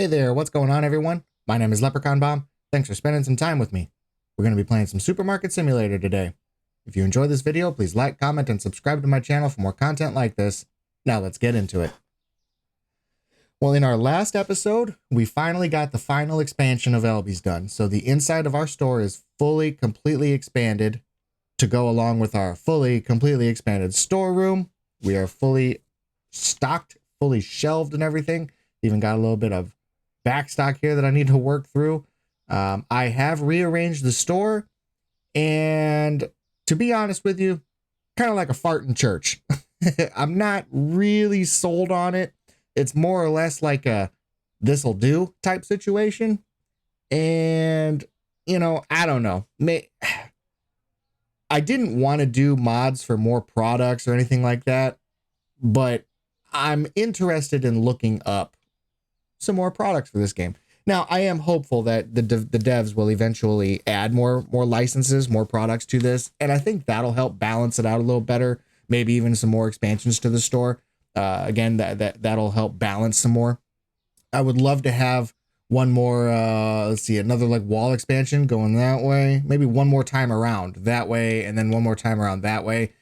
Hey there, what's going on, everyone? My name is Leprechaun Bomb. Thanks for spending some time with me. We're going to be playing some Supermarket Simulator today. If you enjoyed this video, please like, comment, and subscribe to my channel for more content like this. Now let's get into it. Well, in our last episode, we finally got the final expansion of ELBY'S done. So the inside of our store is fully, completely expanded to go along with our fully, completely expanded storeroom. We are fully stocked, fully shelved and everything. Even got a little bit of backstock here that I need to work through. I have rearranged the store, and to be honest with you, kind of like a fart in church. I'm not really sold on it. It's more or less like a this'll do type situation. And, you know, I don't know. I didn't want to do mods for more products or anything like that, but I'm interested in looking up some more products for this game. Now, I am hopeful that the devs will eventually add more licenses, more products to this, and I think that'll help balance it out a little better. Maybe even some more expansions to the store. Again, that'll help balance some more. I would love to have one more, let's see, another like wall expansion going that way. Maybe one more time around that way, and then one more time around that way.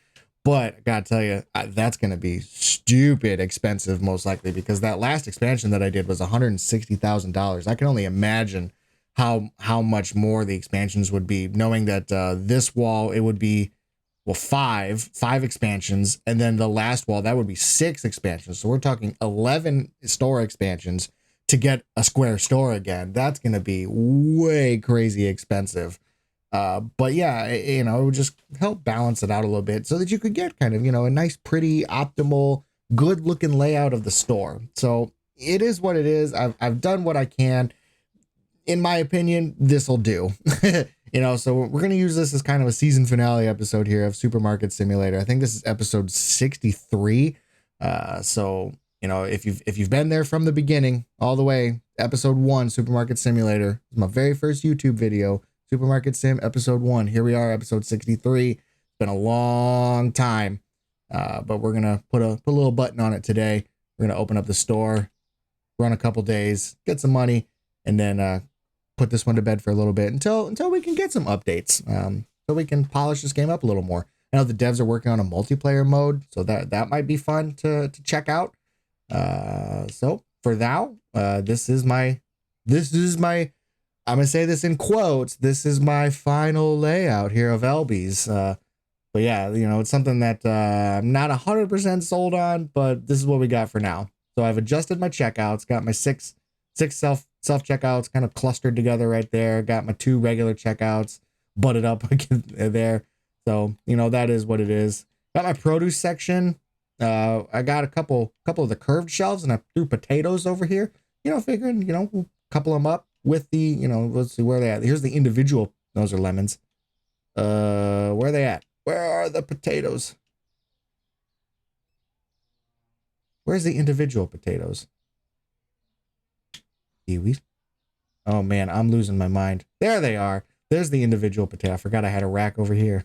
But I gotta tell you, that's going to be stupid expensive, most likely, because that last expansion that I did was $160,000. I can only imagine how much more the expansions would be, knowing that this wall, it would be, well, five expansions, and then the last wall, that would be 6 expansions. So we're talking 11 store expansions to get a square store again. That's going to be way crazy expensive. But yeah, you know, it would just help balance it out a little bit so that you could get kind of, you know, a nice, pretty, optimal, good looking layout of the store. So it is what it is. I've done what I can. In my opinion, this'll do. You know, so we're going to use this as kind of a season finale episode here of Supermarket Simulator. I think this is episode 63. So, you know, if you've been there from the beginning all the way, episode 1, Supermarket Simulator, is my very first YouTube video. Supermarket Sim episode 1. Here we are, episode 63. It's been a long time, but we're gonna put a little button on it today. We're gonna open up the store, run a couple days, get some money, and then put this one to bed for a little bit until we can get some updates. So we can polish this game up a little more. I know the devs are working on a multiplayer mode, so that might be fun to check out. So for now, this is my. I'm going to say this in quotes. This is my final layout here of ELBY'S. But yeah, you know, it's something that I'm not 100% sold on, but this is what we got for now. So I've adjusted my checkouts, got my six self checkouts kind of clustered together right there. Got my 2 regular checkouts butted up there. So, you know, that is what it is. Got my produce section. I got a couple of the curved shelves, and I threw potatoes over here. You know, figuring, you know, we'll couple them up with the, you know, let's see where they at. Here's the individual. Those are lemons. Where are they at? Where are the potatoes? Where's the individual potatoes? Kiwis. Oh man, I'm losing my mind. There they are. There's the individual potato. I forgot I had a rack over here.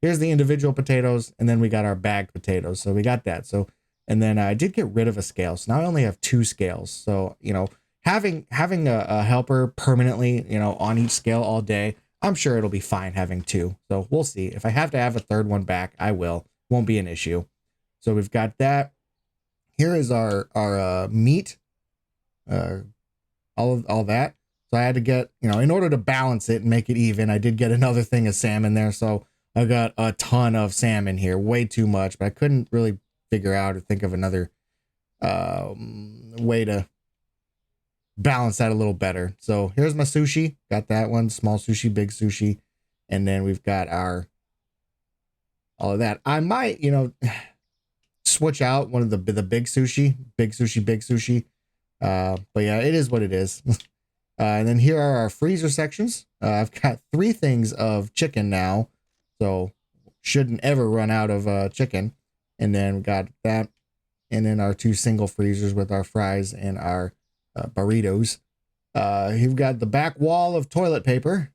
Here's the individual potatoes, and then we got our bagged potatoes. So we got that. So, and then I did get rid of a scale. So now I only have 2 scales. So, you know, having a helper permanently, you know, on each scale all day, I'm sure it'll be fine having 2. So we'll see. If I have to have a 3rd one back, I will. Won't be an issue. So we've got that. Here is our meat, all that. So I had to get, you know, in order to balance it and make it even, I did get another thing of salmon there. So I got a ton of salmon here, way too much, but I couldn't really figure out or think of another way to balance that a little better. So here's my sushi. Got that one, small sushi, big sushi. And then we've got all of that. I might, you know, switch out one of the big sushi. But yeah, it is what it is. And then here are our freezer sections. I've got 3 things of chicken now, so shouldn't ever run out of chicken. And then we got that. And then our 2 single freezers with our fries and our burritos. You've got the back wall of toilet paper,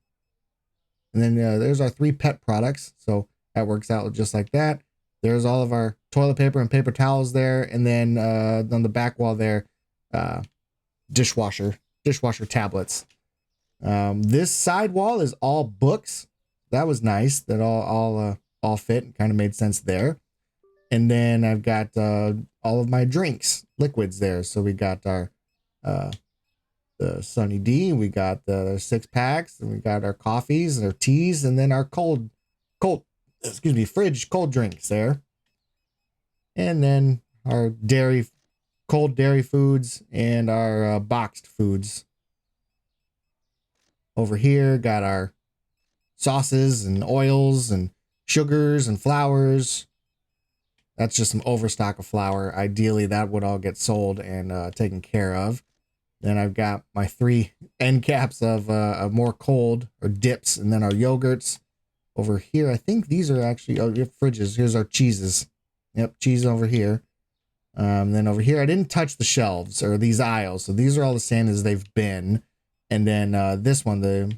and then there's our 3 pet products, so that works out just like that. There's all of our toilet paper and paper towels there, and then on the back wall there, dishwasher tablets. This side wall is all books. That was nice. That all fit and kind of made sense there. And then I've got all of my drinks, liquids there. So we got our the Sunny D, we got the 6-packs, and we got our coffees and our teas, and then our fridge cold drinks there. And then our cold dairy foods and our boxed foods. Over here, got our sauces and oils and sugars and flours. That's just some overstock of flour. Ideally, that would all get sold and taken care of. Then I've got my 3 end caps of more cold or dips, and then our yogurts. Over here, I think these are actually fridges. Here's our cheeses. Yep, cheese over here. Then over here, I didn't touch the shelves or these aisles, so these are all the same as they've been. And then this one, the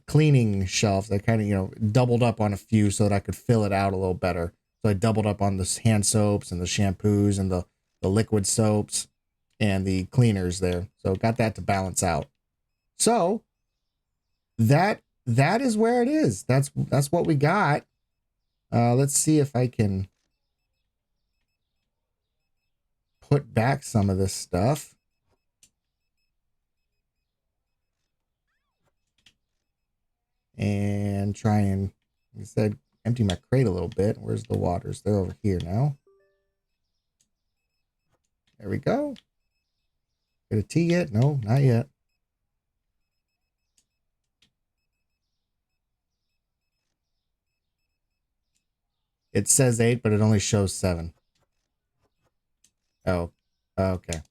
cleaning shelves, I kind of doubled up on a few so that I could fill it out a little better. So I doubled up on the hand soaps and the shampoos and the liquid soaps and the cleaners there. So got that to balance out. So that is where it is. That's what we got. Let's see if I can put back some of this stuff. And try and, like I said, empty my crate a little bit. Where's the waters? They're over here now. There we go. Get a tea yet? No, not yet. It says 8, but it only shows 7. Oh, okay.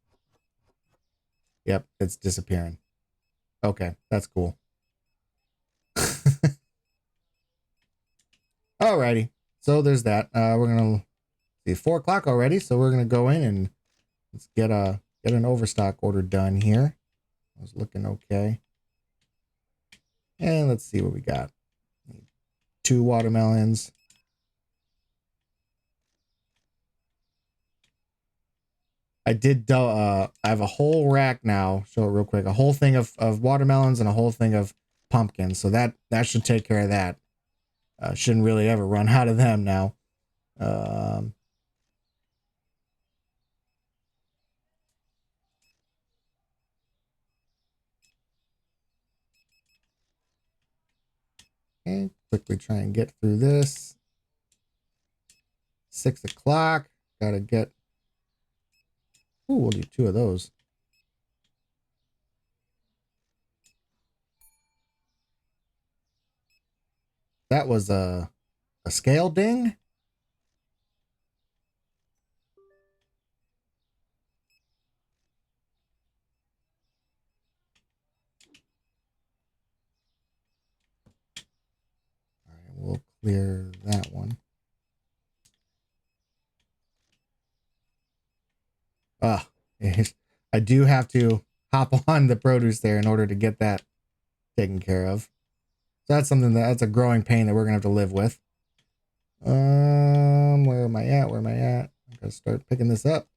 Yep, it's disappearing. Okay, that's cool. Alrighty, so there's that. We're gonna see 4 o'clock already, so we're gonna go in and let's get an overstock order done here. I was looking okay. And let's see what we got. 2 watermelons. I did, I have a whole rack now. Show it real quick. A whole thing of watermelons and a whole thing of pumpkins. So that should take care of that. Shouldn't really ever run out of them now. Okay, quickly try and get through this. 6 o'clock. Gotta get. Ooh, we'll do 2 of those. That was a scale ding. All right, we'll clear that one. Ah, I do have to hop on the produce there in order to get that taken care of. So that's something that's a growing pain that we're gonna have to live with. Where am I at? Where am I at? I gotta start picking this up.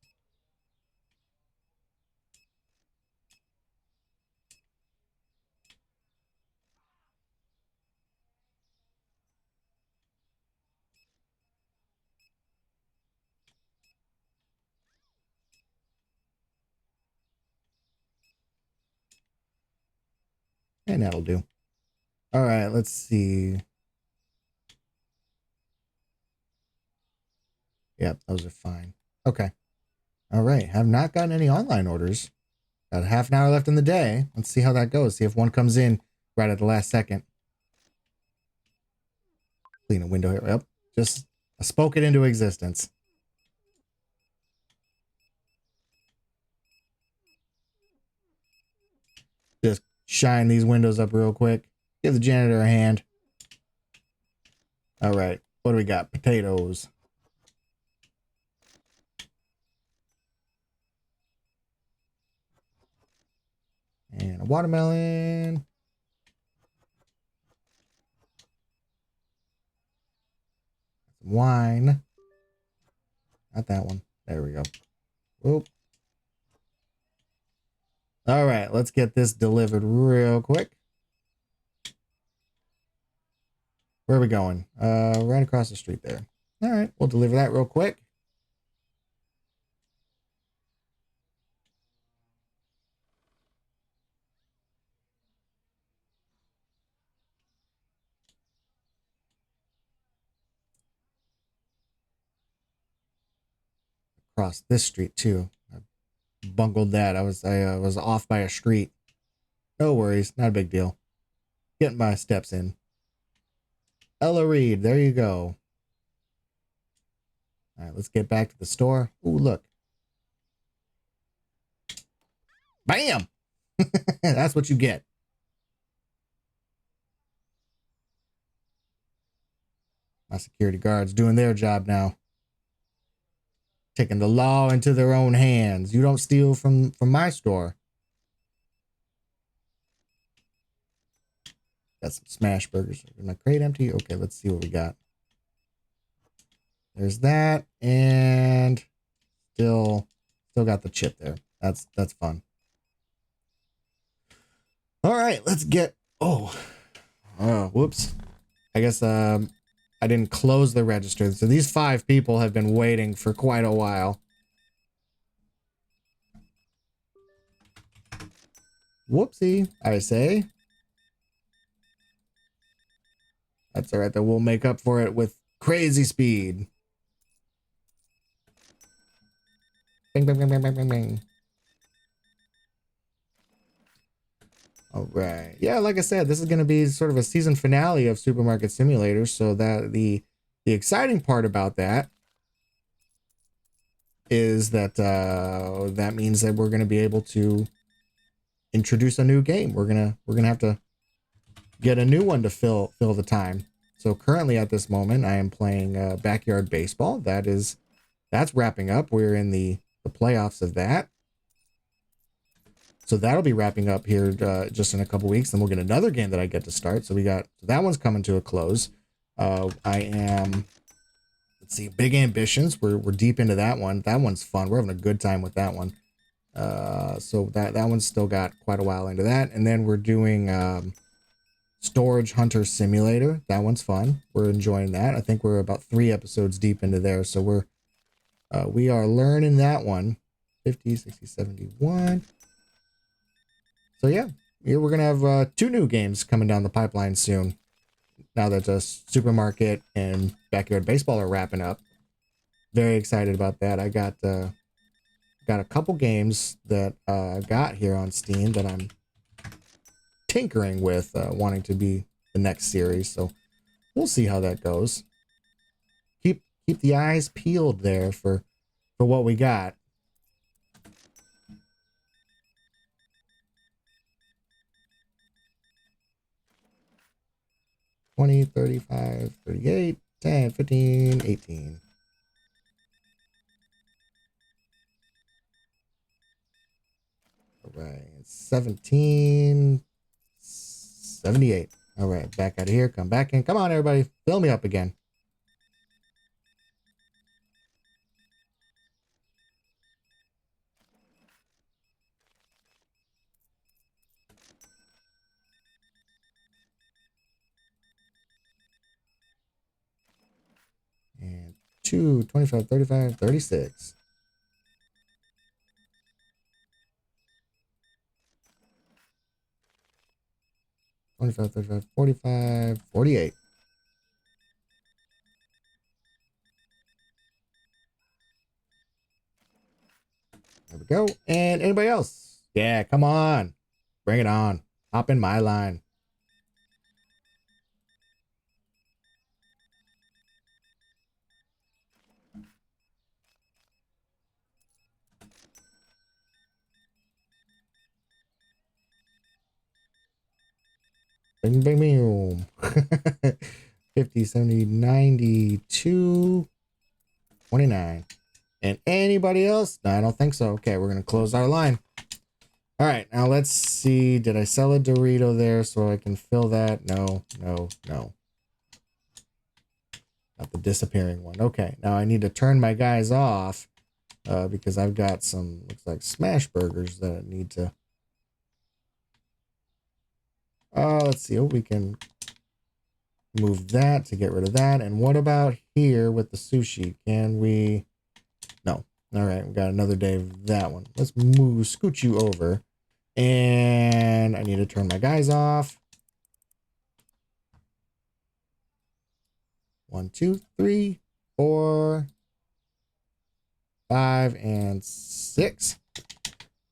And that'll do. All right, let's see. Yep, those are fine. Okay. All right. Have not gotten any online orders. Got half an hour left in the day. Let's see how that goes. See if one comes in right at the last second. Clean a window here. Yep. Just I spoke it into existence. Just shine these windows up real quick. Give the janitor a hand. All right. What do we got? Potatoes. And a watermelon. Some wine. Not that one. There we go. Whoop. All right, let's get this delivered real quick. Where are we going? Right across the street there. All right, we'll deliver that real quick. Across this street too. I bungled that. I was off by a street. No worries, not a big deal. Getting my steps in. Ella Reed, there you go. All right, let's get back to the store. Ooh, look. Bam! That's what you get. My security guards doing their job now. Taking the law into their own hands. You don't steal from my store. Got some smash burgers. Is my crate empty? Okay, let's see what we got. There's that, and still got the chip there. That's fun. All right, let's get. Oh, whoops. I guess I didn't close the register. So these 5 people have been waiting for quite a while. Whoopsie, I say. That's all right. Then we'll make up for it with crazy speed. Bing, bing, bing, bing, bing, bing, bing. All right. Yeah, like I said, this is going to be sort of a season finale of Supermarket Simulator. So that the exciting part about that is that that means that we're going to be able to introduce a new game. We're gonna have to get a new one to fill the time. So currently at this moment, I am playing Backyard Baseball. That's wrapping up. We're in the playoffs of that. So that'll be wrapping up here just in a couple weeks. Then we'll get another game that I get to start. So that one's coming to a close. I am, let's see, Big Ambitions. We're deep into that one. That one's fun. We're having a good time with that one. So that one's still got quite a while into that. And then we're doing Storage Hunter Simulator. That one's fun. We're enjoying that. I think we're about 3 episodes deep into there. So we are learning that one. 50, 60, 71. So yeah, we're going to have 2 new games coming down the pipeline soon. Now that Supermarket and Backyard Baseball are wrapping up. Very excited about that. I got a couple games that I got here on Steam that I'm tinkering with, wanting to be the next series. So we'll see how that goes. Keep the eyes peeled there for what we got. $20, $35, $38, $10, $15, $18. All right, 17, 78. All right, back out of here. Come back in. Come on, everybody. Fill me up again. And 2, 25, 35, 36. $25, $35, $45, $48. There we go. And anybody else? Yeah, come on. Bring it on. Hop in my line. Bing, bing, bing. 50, 70, 92, 29. And anybody else? No, I don't think so. Okay, we're going to close our line. All right, now let's see. Did I sell a Dorito there so I can fill that? No, no, no. Not the disappearing one. Okay, now I need to turn my guys off because I've got some, looks like smash burgers that I need to Let's see. Oh, we can move that to get rid of that. And what about here with the sushi? Can we? No. All right, we got another day of that one. Let's scoot you over. And I need to turn my guys off. 1, 2, 3, 4, 5, and 6.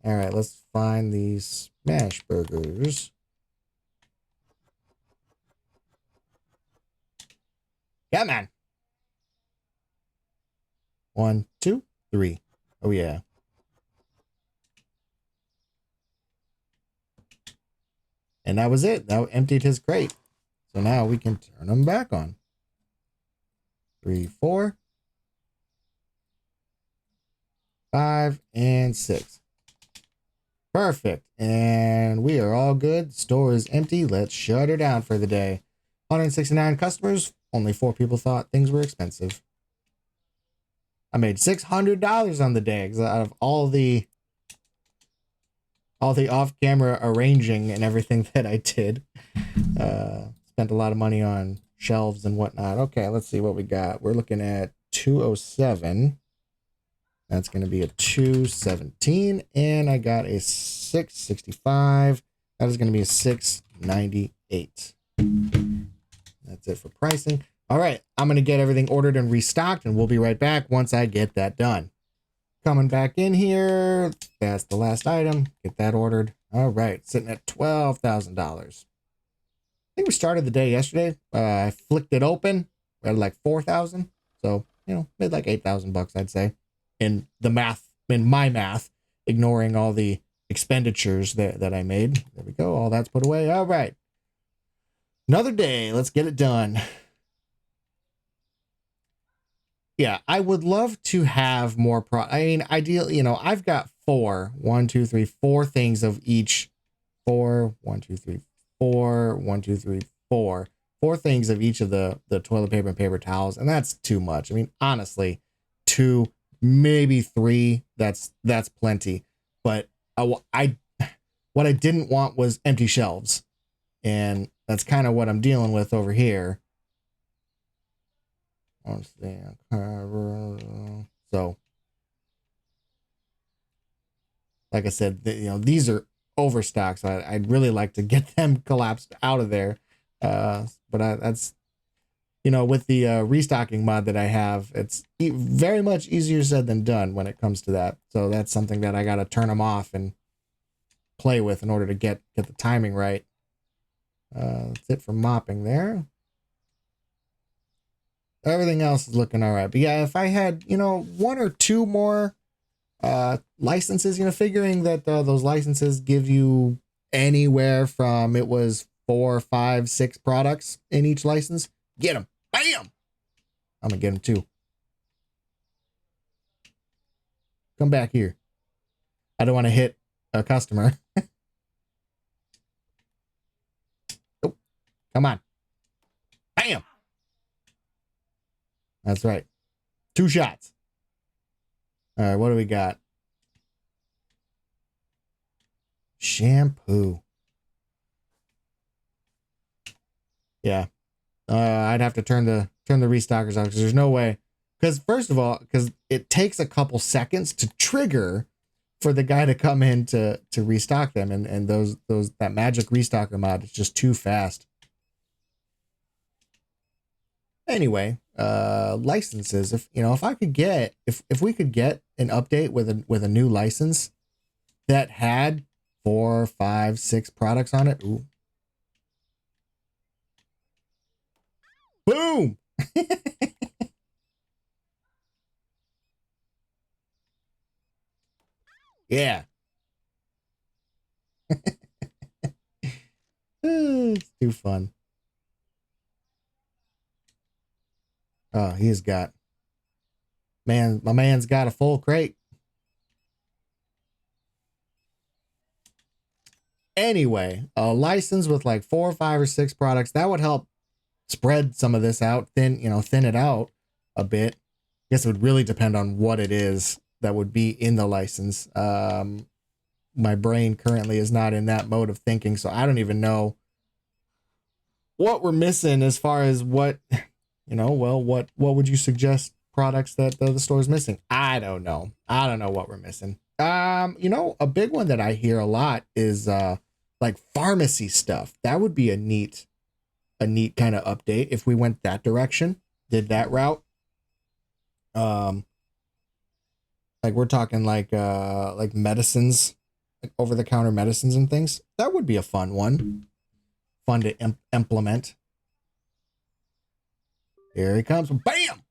All right, let's find these smash burgers. Yeah, man. 1, 2, 3. Oh, yeah. And that was it. That emptied his crate. So now we can turn them back on. 3, 4, 5, and 6. Perfect. And we are all good. Store is empty. Let's shut her down for the day. 169 customers. Only 4 people thought things were expensive. I made $600 on the day out of all the off-camera arranging and everything that I did. Spent a lot of money on shelves and whatnot. Okay, let's see what we got. We're looking at 207. That's going to be a 217. And I got a 665. That is going to be a 698. That's it for pricing. All right, I'm going to get everything ordered and restocked, and we'll be right back once I get that done. Coming back in here. That's the last item. Get that ordered. All right, sitting at $12,000. I think we started the day yesterday. I flicked it open. We had like 4,000. So, made like 8,000 bucks, I'd say. In my math, ignoring all the expenditures that I made. There we go. All that's put away. All right. Another day. Let's get it done. Yeah, I would love to have more ideally, I've got 4 things of each. 4 1 2 3 4 1 2 3 4 4 things of each of the toilet paper and paper towels, and that's too much. I mean, honestly, 2, maybe 3, that's plenty. But what I didn't want was empty shelves, and that's kind of what I'm dealing with over here. So, like I said, these are overstock, so I'd really like to get them collapsed out of there. But that's, with the restocking mod that I have, it's very much easier said than done when it comes to that. So that's something that I got to turn them off and play with in order to get the timing right. That's it for mopping there. Everything else is looking all right. But yeah, if I had, 1 or 2 more licenses, figuring that those licenses give you anywhere from, it was 4, 5, 6 products in each license. Get them. Bam! I'm going to get them too. Come back here. I don't want to hit a customer. Oh, come on. Bam! That's right. 2 shots. All right, what do we got? Shampoo. Yeah. I'd have to turn the restockers off because there's no way. Because first of all, because it takes a couple seconds to trigger for the guy to come in to restock them, and that magic restocker mod is just too fast. Anyway, licenses. If we could get an update with a new license that had 4, 5, 6 products on it. Ooh. Boom. Yeah. It's too fun. Oh, my man's got a full crate. Anyway, a license with like 4, 5, or 6 products, that would help spread some of this out, thin it out a bit. I guess it would really depend on what it is that would be in the license. My brain currently is not in that mode of thinking, so I don't even know what we're missing as far as what, well, what would you suggest products that the store's missing? I don't know. I don't know what we're missing. A big one that I hear a lot is like pharmacy stuff. That would be a neat kind of update if we went that direction, did that route. Like we're talking like medicines, like over the counter medicines and things. That would be a fun one. Fun to implement. Here he comes. Bam!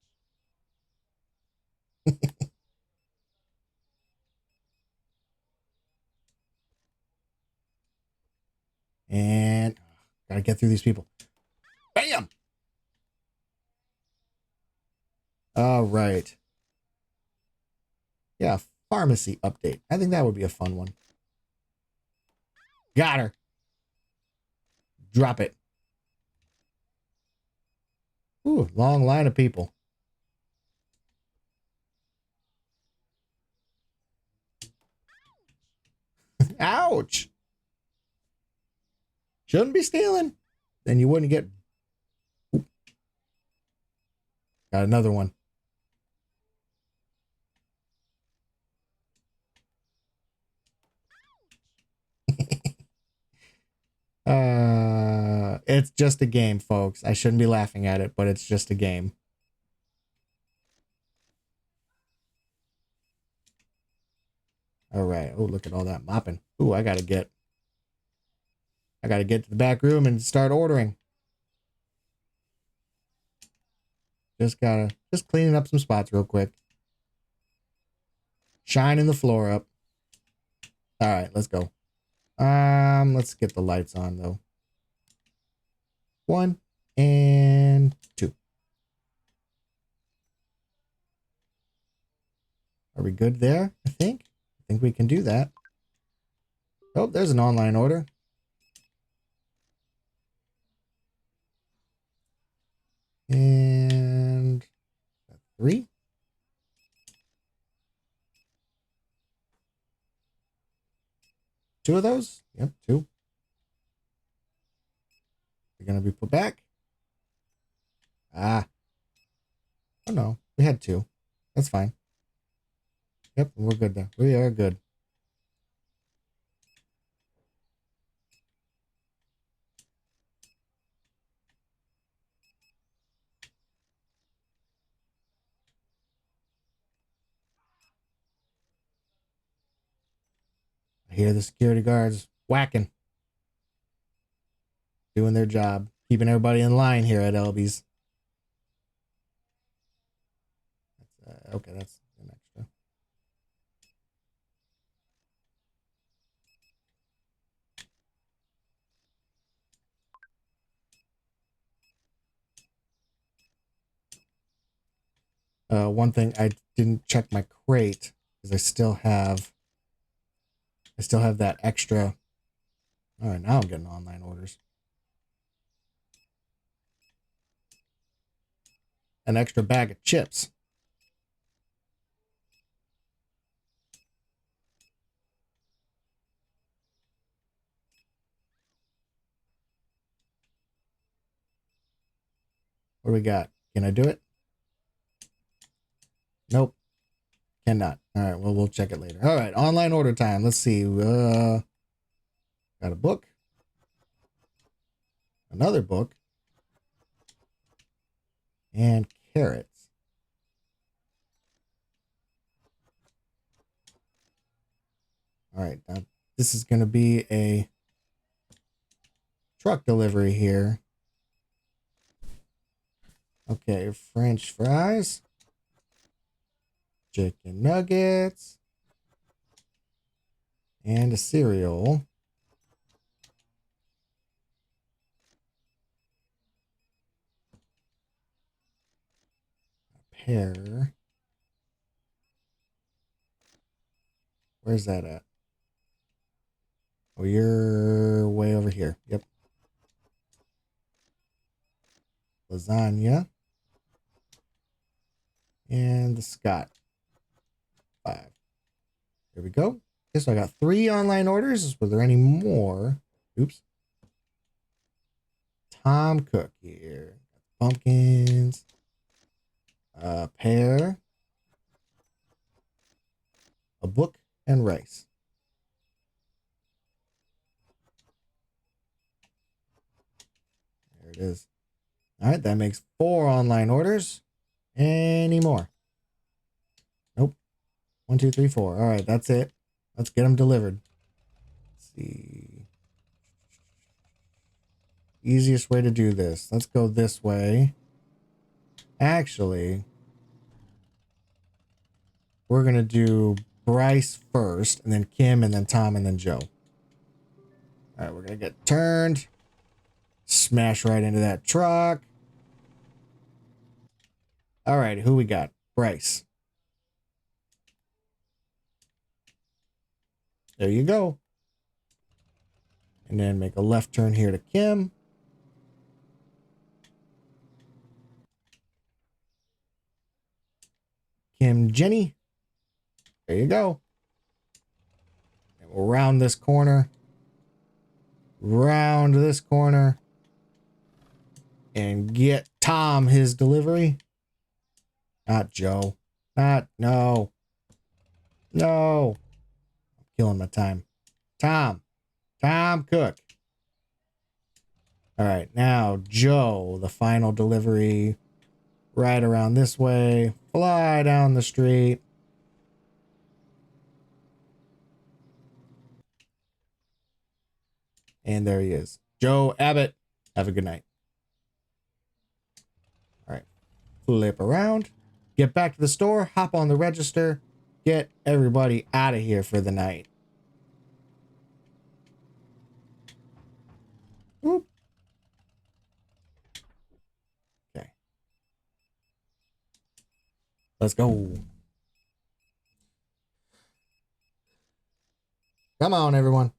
And gotta get through these people. Bam! All right. Yeah, pharmacy update. I think that would be a fun one. Got her. Drop it. Ooh, long line of people. Ouch. Shouldn't be stealing. Then you wouldn't get... Ooh. Got another one. It's just a game, folks. I shouldn't be laughing at it, but it's just a game. All right. Oh, look at all that mopping. Ooh, I gotta get to the back room and start ordering. Just cleaning up some spots real quick. Shining the floor up. All right, let's go. Let's get the lights on though. 1 and 2. Are we good there? I think we can do that. Oh, there's an online order. And 3. Two of those? Yep, 2. They're gonna be put back. Ah. Oh no, we had 2. That's fine. Yep, we're good there. We are good. I hear the security guards whacking. Doing their job. Keeping everybody in line here at ELBY'S. Okay, that's an extra. One thing, I didn't check my crate because I still have that extra. All right, now I'm getting online orders. An extra bag of chips. What do we got? Can I do it? Nope. Cannot. All right, well, we'll check it later. All right, online order time. Let's see. Got a book. Another book. And carrots. All right, now this is going to be a truck delivery here. Okay, French fries. Chicken nuggets. And a cereal. A pear. Where's that at? Oh, you're way over here. Yep. Lasagna. And the Scott. 5. Here we go. Okay, so I got 3 online orders. Was there any more? Oops. Tom Cook here. Pumpkins. Pear. A book and rice. There it is. All right, that makes 4 online orders. Any more? Nope. 1, 2, 3, 4. All right, that's it. Let's get them delivered. Let's see. Easiest way to do this. Let's go this way. Actually, we're going to do Bryce first, and then Kim, and then Tom, and then Joe. All right, we're going to get turned. Smash right into that truck. All right, who we got? Bryce. There you go. And then make a left turn here to Kim. Kim, Jenny. There you go. And we'll round this corner. Round this corner. And get Tom his delivery. Not Joe. No. I'm killing my time. Tom Cook. All right, now Joe, the final delivery. Right around this way. Fly down the street. And there he is. Joe Abbott. Have a good night. All right. Flip around. Get back to the store. Hop on the register. Get everybody out of here for the night. Whoop. Okay. Let's go. Come on, everyone.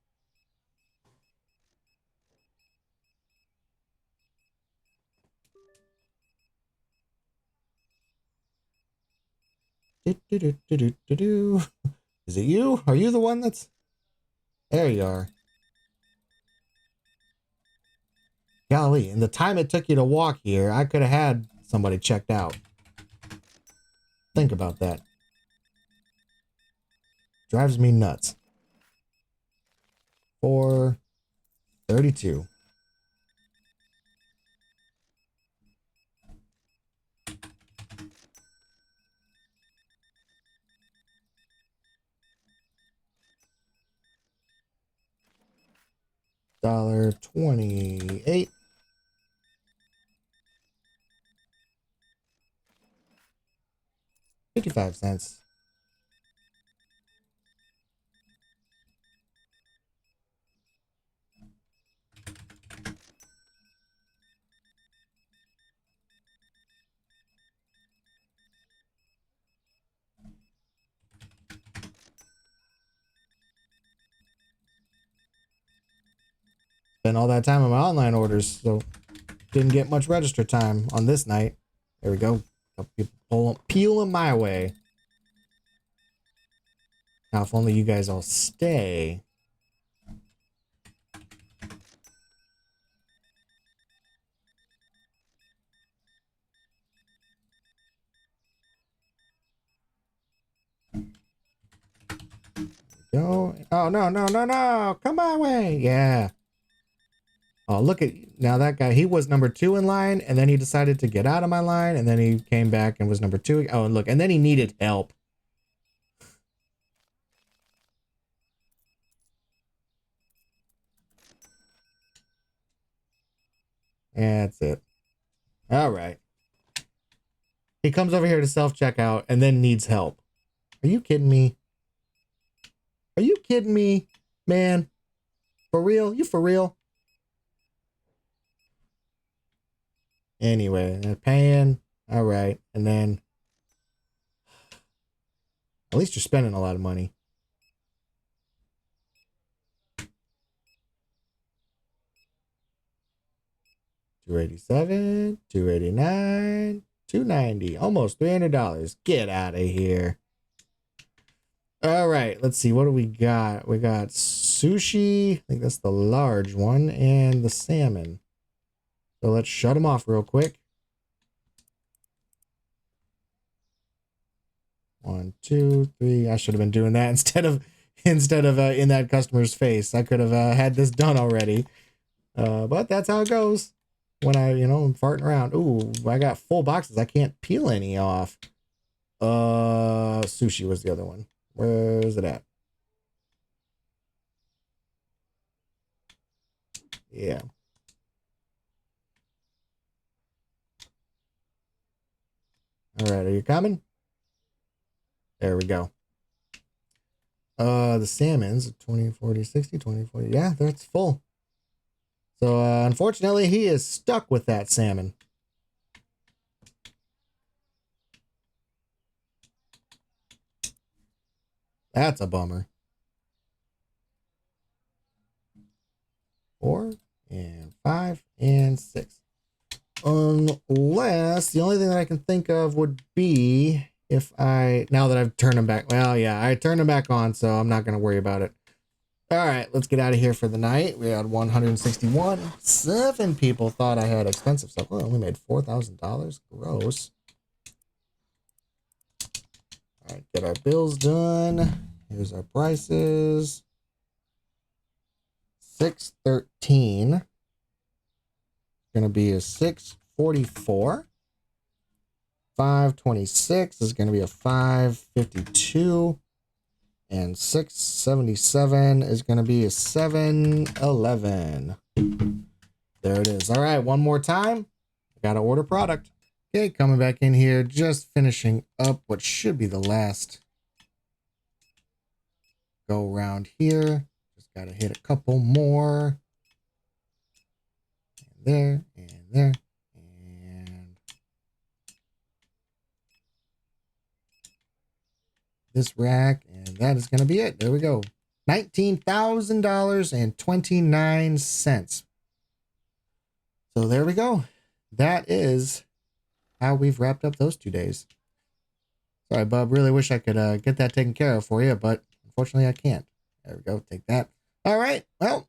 Is it you? Are you the one that's... There you are. Golly, in the time it took you to walk here, I could have had somebody checked out. Think about that. Drives me nuts. 432. $1.28. 55 cents. Spent all that time on my online orders, so didn't get much register time on this night. There we go. Couple people peeling my way. Now, if only you guys all stay. Go. Oh, no. Come my way. Yeah. Oh, look at now that guy. He was number 2 in line, and then he decided to get out of my line, and then he came back and was number 2. Oh, and look, and then he needed help. That's it. All right. He comes over here to self-checkout and then needs help. Are you kidding me? Are you kidding me, man? For real? You for real? Anyway, they're paying. All right. And then at least you're spending a lot of money. $287, $289, $290, almost $300. Get out of here. All right, let's see. What do we got? We got sushi. I think that's the large one, and the salmon. So let's shut them off real quick. 1, 2, 3. I should have been doing that instead of in that customer's face. I could have had this done already. But that's how it goes when I'm farting around. Ooh, I got full boxes. I can't peel any off. Sushi was the other one. Where is it at? Yeah. All right, are you coming? There we go. The salmon's 20, 40, 60, 20, 40. Yeah, that's full. So, unfortunately, he is stuck with that salmon. That's a bummer. 4 and 5 and 6. Unless the only thing that I can think of would be if now that I've turned them back. Well, yeah, I turned them back on, so I'm not going to worry about it. All right, let's get out of here for the night. We had 161. 7 people thought I had expensive stuff. Well, I only made $4,000. Gross. All right, get our bills done. Here's our prices. 613. Going to be a 644. 526 is going to be a 552. And 677 is going to be a 711. There it is. All right, one more time. I got to order product. Okay, coming back in here, just finishing up what should be the last go around here. Just got to hit a couple more. And there, and there, and this rack, and that is going to be it. There we go. $19,000.29. So there we go. That is how we've wrapped up those 2 days. Sorry, Bub. Really wish I could get that taken care of for you, but unfortunately I can't. There we go. Take that. All right. Well,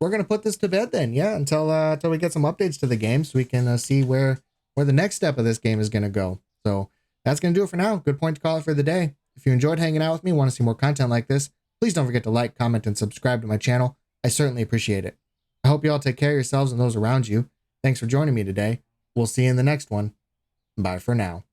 we're going to put this to bed then. Yeah, until we get some updates to the game so we can see where the next step of this game is going to go. So that's going to do it for now. Good point to call it for the day. If you enjoyed hanging out with me, want to see more content like this, please don't forget to like, comment, and subscribe to my channel. I certainly appreciate it. I hope you all take care of yourselves and those around you. Thanks for joining me today. We'll see you in the next one. Bye for now.